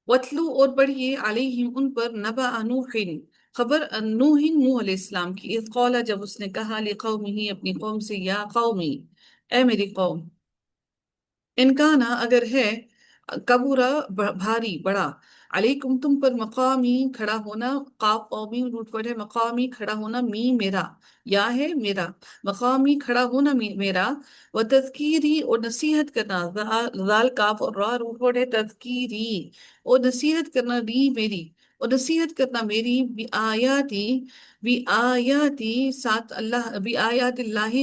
वतलू और पढ़िए अलैहिम उन पर नबा नूहिन खबर नूहिन नूह अलैहिस्सलाम की इज़ क़ाला जब उसने कहा लिक़ौमिही अपनी कौम से या कौमी ए मेरी कौम इनकाना अगर है कबूरा भारी बड़ा अलैकुम तुम पर मकामी खड़ा होना काफ कौमी रूट वर्ड है मकामी खड़ा होना मी मेरा या है मेरा मकामी खड़ा होना मेरा व तज़कीरी और नसीहत करना जाल काफ और रा रूट वर्ड है तज़कीरी और नसीहत करना री मेरी और नसीहत करना मेरी भी आयाती साथ अल्लाह भी आयात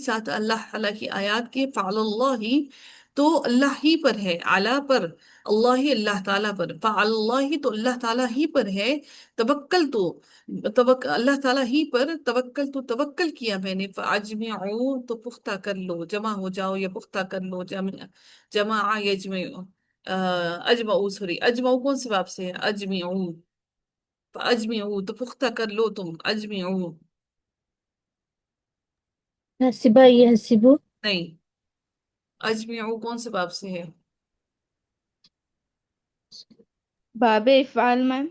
साथ अल्लाह अल्लाह की आयात के फ़अलल्लाहि तो अल्लाह ही पर है आला पर अल्लाह ही अल्लाह ताला पर फ़अल्लाह ही तो अल्लाह ताला ही पर है तवक्कल तो अल्लाह ताला ही पर तवक्कल किया मैंने फ़अजमिऊ तो पुख्ता कर लो जमा हो जाओ या पुख्ता कर लो जमा यजमऊ अजमऊ सॉरी अजमऊ कौन से बाब से है अजमिऊ फ़अजमिऊ तो पुख्ता कर लो तुम अजमिऊ हसिबा ये हसिबु। नहीं अजमिऊ कौन से बाब से है बाबे इफ़ाल मैम।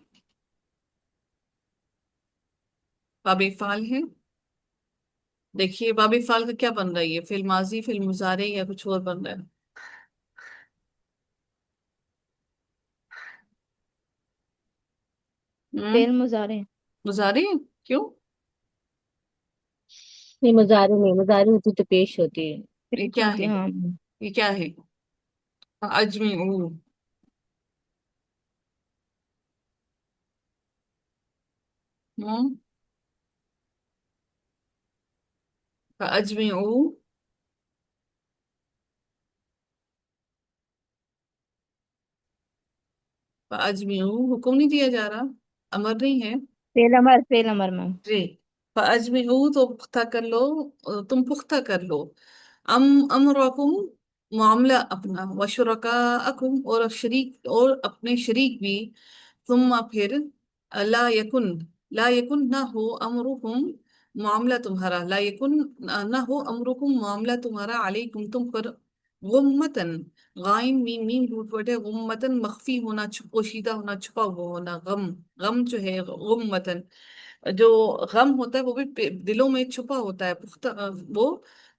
बाबे फाल है देखिए बाबी फाल का क्या बन रहा है ये फिल माजी फिल मुजारे या कुछ और बन रहा है फेल हम्म मुजारे। मुजारे क्यों नहीं मुजारे नहीं, मुजारे होती तो पेश होती है। ये पेश क्या होती है है, हाँ। ये क्या है अजमी हम्म अजमी अजमी हुक्म नहीं दिया जा रहा अमर नहीं है फेल अमर मैम। जी अजमी तो पुख्ता कर लो तुम पुख्ता कर लो अम अमरकुम मामला अपना वशुरकाअकुम और शरीक और अपने शरीक भी तुम फिर ला यकुन ला यकुन ना हो अमरुकुम मामला तुम्हारा ला यकुन ना हो अमरुकुम मामला तुम्हारा अलैकुम तुम पर गुम्मतन गाइन मीम मीम रूट वर्ड है गुम्मतन मख्फी होना पोशीदा होना छुपा हुआ होना गम गम जो है गुम्मतन जो गम होता है वो भी दिलों में छुपा होता है पुख्ता वो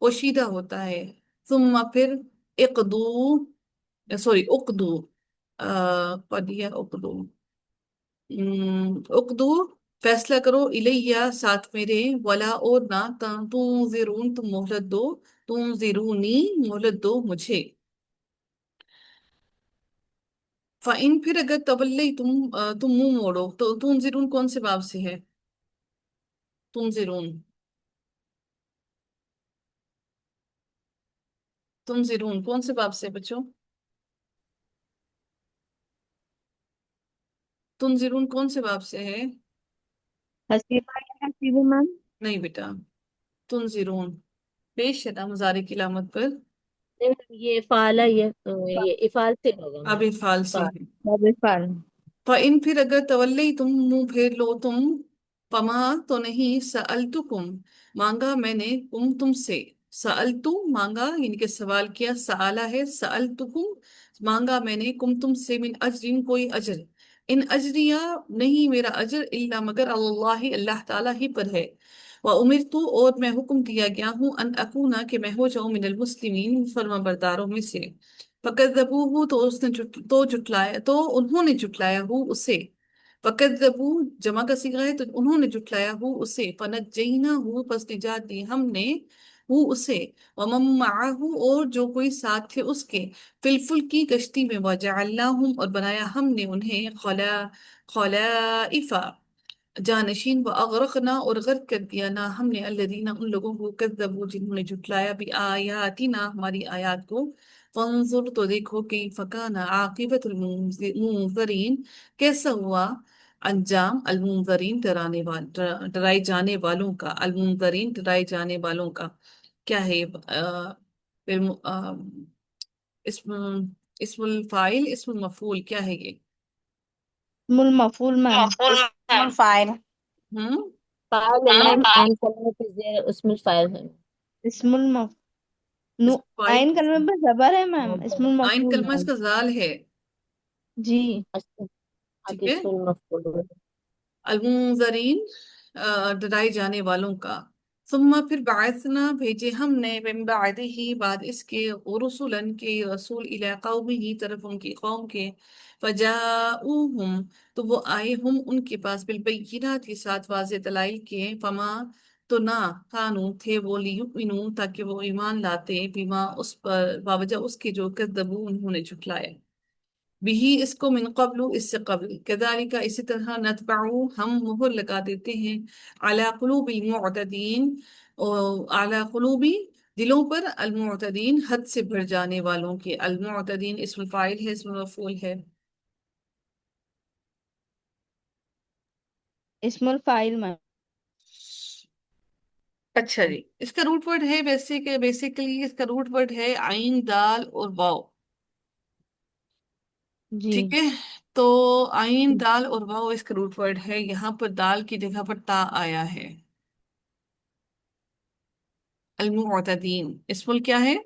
पोशीदा होता है तुम फिर इक़दू सॉरी उक़दू पढ़िए उक़दू उक़दू फैसला करो इलैया साथ मेरे वला और ना तुम तुम मोहलत दो तुम जिरूनी मोहलत दो मुझे फ़ाइन फिर अगर तवल्लई तुम मुंह मोड़ो तो तुम जिरून कौन से बाब से है तुम जिरून तुम जिरून कौन से बाब से बच्चों तुम जिरून कौन से बाब से है हसीबा या हसीबू मैम। नहीं बेटा तुम जिरून पेश है ना मुजारे की लामत पर नहीं, ये फाला ये इफाल से होगा अब मैम। ये फाल से फाल। है बाबे इफ़ाल। इन फिर अगर तवल्लई तुम मुंह फेर लो तुम फमा तो नहीं सअलतुकुम मांगा मैंने तुमसे सअलतु मांगा यानी कि सवाल किया सआला है सअलतुकुम मांगा मैंने तुमसे मिन अजरिन कोई अजर इन अजरिया नहीं मेरा अजर इल्ला मगर अल्लाह अल्लाह ताला ही पर है व उमिरतु और मैं हुक्म दिया गया हूँ अन अकूना कि मैं हो जाऊं मिनल मुस्लिमीन फर्मा बरदारों में से फकज़्ज़बूहु तो उसने जुटलाया तो उन्होंने जुटलाया हु उसे फकज़्ज़बू जमा का सीगा है तो उन्होंने जुटलाया हु उसे फनज्जयनाहु पस निजात दी हमने हु उसे वमन मअहु और जो कोई साथ थे उसके फिलफुल की कश्ती में वजअलनाहुम और बनाया हमने उन्हें खलाइफा जानशीन व अगरकना और गर्क कर दिया ना हमने अल्लदीना उन लोगों को कज़्ज़बू जिन्होंने जुटलाया भी आयातिना हमारी आयात को फंजुर तो देखो कि फकाना आकिबतुल मुनज़रीन कैसा हुआ अंजाम अल मुनज़रीन डराए जाने वालों का अल मुनज़रीन डराए जाने वालों का क्या है फिर इस्म इस्मुल फाइल इस्मुल मफूल क्या है ये मुल मफूल मैम। मफूल इस्मुल फाइल। हम्म फाल है मैम, आन कलमे पे जेर उसमें फाइल है। इस्मुल मफ नु फाइल आइन कलमे पे जबर है मैम, इस्मुल आइन मफूल कलमा मैम। इसका जाल है जी। अच्छा, ठीक है। इसमुल मफूल। अलमुंजरीन, डराए जाने वालों का। सुम्मा फिर बाअसना, भेजे हमने, मिन बादिही, बाद इसके, रसुलन के रसूल, इला कौमिही, तरफ उनकी कौम के। फजाऊहुम, तो वो आए हम उनके पास, बिलबय्यिनात, के साथ वाज़ेह दलाइल के। फमा, तो ना, कानू, थे वो, लियुमिनू, ताकि वो ईमान लाते, बिमा, उस पर, बावजह उसके जो कज़्ज़बू, उन्होंने झुठलाया, बिही, इसको, मिन कब्लु, इससे कबल, कदालिका, इसी तरह, नतबउ, हम मुहर लगा देते हैं, अला कुलूबी मुअतदीन, और अला कुलूबी, दिलों पर, अलमुअतदीन, हद से बढ़ जाने वालों के। अलमुअतदीन इस्मुल फाइल है, इस्मुल मफूल है। इस्मुल फाइल मैम। अच्छा जी, इसका रूट वर्ड है, बेसिकली इसका रूट वर्ड है आइन, दाल और वाव। जी। ठीक है। तो आइन, दाल और वाव इसका रूट वर्ड है। यहाँ पर दाल की जगह पर ता आया है। अलमुअतदीन इस्मुल क्या है?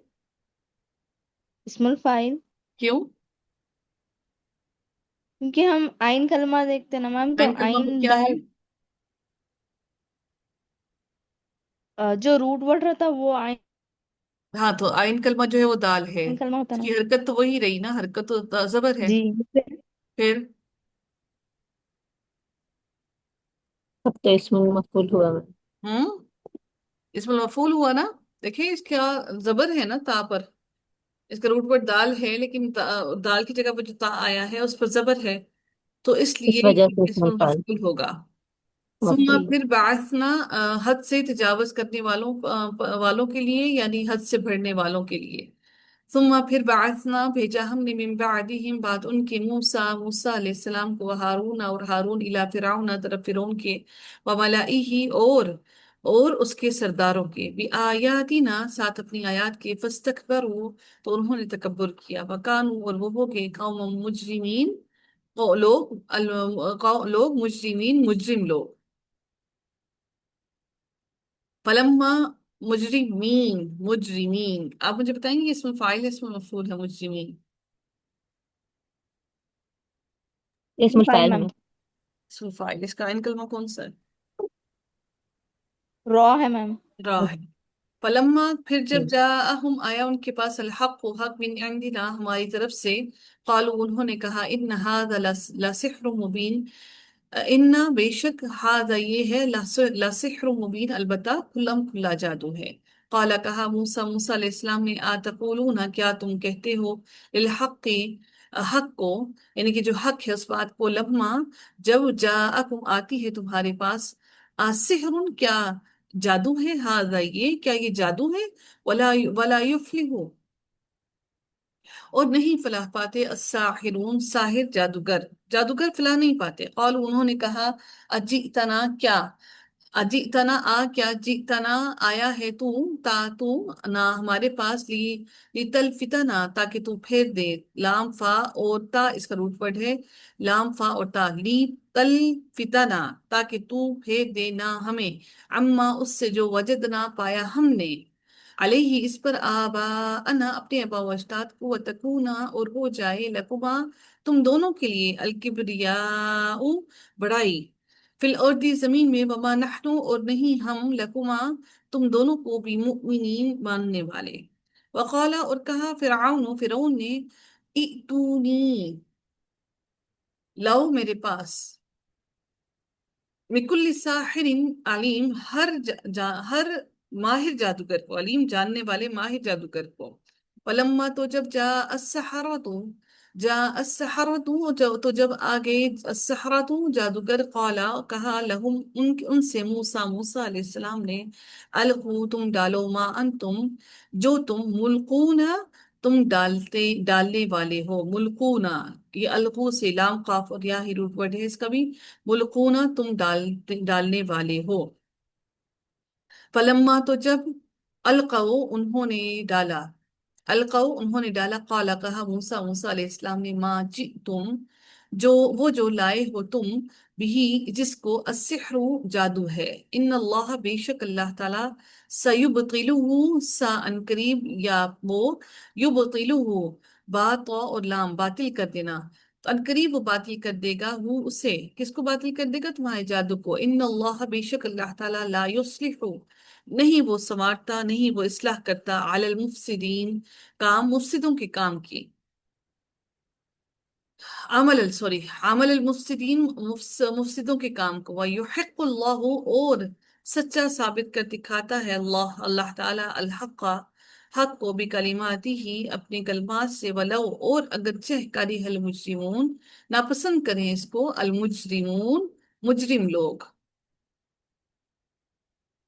इस्मुल फाइल, क्यों? क्योंकि हम आइन कलमा देखते हैं ना मैम, तो आइन कलमा वो आइन क्या है? दाल, जो रूट वर्ड रहता है वो आइन हाँ, तो आइन कलमा जो है वो दाल है। कलमा होता है इसकी ना। हरकत तो वही रही ना, हरकत तो जबर है। जी। फिर अब तो इस्मुल मफूल हुआ मैम। हम्म, इसमें मफूल हुआ ना। देखिए इसका जबर है ना ता पर। इसका रूट वर्ड दाल है, लेकिन दाल की जगह पर जो ता आया है उस पर जबर है, तो इस इसलिए वजह से इसमें इस्मुल फाइल मफूल होगा। सुम्मा मफूल। जी। फिर बासना, हद से तजावज करने वालों के लिए, यानी हद से बढ़ने वालों के लिए। सुम्मा फिर बासना, भेजा हमने, मिन बादिहिम, बाद उनके, मूसा, मूसा अलैहिस्सलाम को, हारून, और हारून, इला फिरौन, तरफ फिरौन के, व मलाइही, और उसके सरदारों के, भी आयातिना, साथ अपनी आयात के, फस्तकबरू, तो उन्होंने तकब्बुर किया, वकानू, और वो हो गए, कौम मुजरिमीन, लोग मुजरिमीन, मुजरिम लोग। फलम्मा, मुजरिमीन, मुजरिमीन, आप मुझे बताएंगे इसमें फाइल है, इसमें मफूल है मुजरिमीन? इस्मुल इस्मुल फाइल फाइल मैम। में। इसमें फाइल, इसका आइन कलमा कौन सा है? रॉ है मैम। रा है। फलम्मा, फिर जब जी। जाअहुम, आया उनके पास, अल हक, हक, मिन इंदिना, हमारी तरफ से। कालू, उन्होंने कहा, इन हादा लसिह्र मुबीन, इन्ना, बेशक, हादा ये है, लसिह्र मुबीन, अलबत्ता खुल्लम खुल्ला जादू है। काला, कहा, मूसा, मूसा अलैहिस्सलाम ने, आतकूलूना, क्या तुम कहते हो, लिल हक़्क़ि, हक को, यानी कि जो हक है उस बात को, लम्मा, जब जाअकुम, आती है तुम्हारे पास, सिहरुन, क्या जादू है, हाजा ये, क्या ये जादू है, वला वला युफ्लिहु, और नहीं फलाह पाते, अस्साहिरून, साहिर, जादूगर, जादूगर फलाह नहीं पाते। और उन्होंने कहा, अजीतना, क्या, अजीतना, क्या जीतना, आया है तू, ता तू, ना, हमारे पास, ली तल फितना, ताकि तू फेर दे, लाम फा और ता इसका रूट वर्ड है, लाम फा और ता, ली तल फितना, ताकि तू फेर दे ना हमें, अम्मा, उससे, जो वजदना, पाया हमने, अलैहि, इस पर, आबा अना, अपने आबा व अजदाद को, व तकूना, और हो जाए, लकुमा, तुम दोनों के लिए, अल किब्रियाउ, बड़ाई, फिल अर्दी, जमीन में, वमा नहनु, और नहीं हम, लकुमा, तुम दोनों को भी, मुमिनीन, मानने वाले। वकाला, और कहा, फिरौन, फिरौन ने, इतूनी, लाओ मेरे पास, मिकुल्ली साहिरिन अलीम, हर माहिर जादूगर को, अलीम जानने वाले, माहिर जादूगर को। पलम्मा, तो जब तो जब आ गए, अस्सहरतु, जादूगर, काला, कहा, लहुम, उनसे, मूसा, मूसा अलैहिस्सलाम ने, अलकू, तुम डालो, मा अंतुम, जो तुम, मुल्कूना, तुम डालने वाले हो, मुल्कूना, ये अलगू से, लाम, काफ और या ही रूट वर्ड है इसका भी। मुल्कूना, तुम डालने वाले हो। फलम्मा, तो जब, अलकाओ, उन्होंने डाला, अलकाओ, उन्होंने डाला, काला, कहा, मूसा, मूसा अलैहिस्सलाम ने, माँ, जी तुम, जो लाए हो तुम, बिही, जिसको, अस्सिह्रु, जादू है, इन अल्लाह, बेशक अल्लाह ताला, सयुबतिलुहु, सा अनकरीब, या वो, युबतिलुहु, बात और लाम, बातिल कर देना, تو انقریب وہ باطل کر دے گا وہ اسے، کس کو باطل کر دے گا؟ تمہارے جادو کو. ان اللہ، بے شک اللہ تعالیٰ، لا یصلح، نہیں وہ سنوارتا، نہیں وہ اصلاح کرتا، علی المفسدین، کام مفسدوں کے کام کی، عمل المفسدین، مفسدوں کے کام کو. وَيُحِقُّ اللَّهُ، اور سچا ثابت کر دکھاتا ہے اللہ تعالیٰ، الحق، حق کو، بکلماتی ہی، اپنے کلمات سے، ولو، اور اگرچہ کرہ المجرمون، ناپسند کریں اس کو، المجرمون، مجرم لوگ.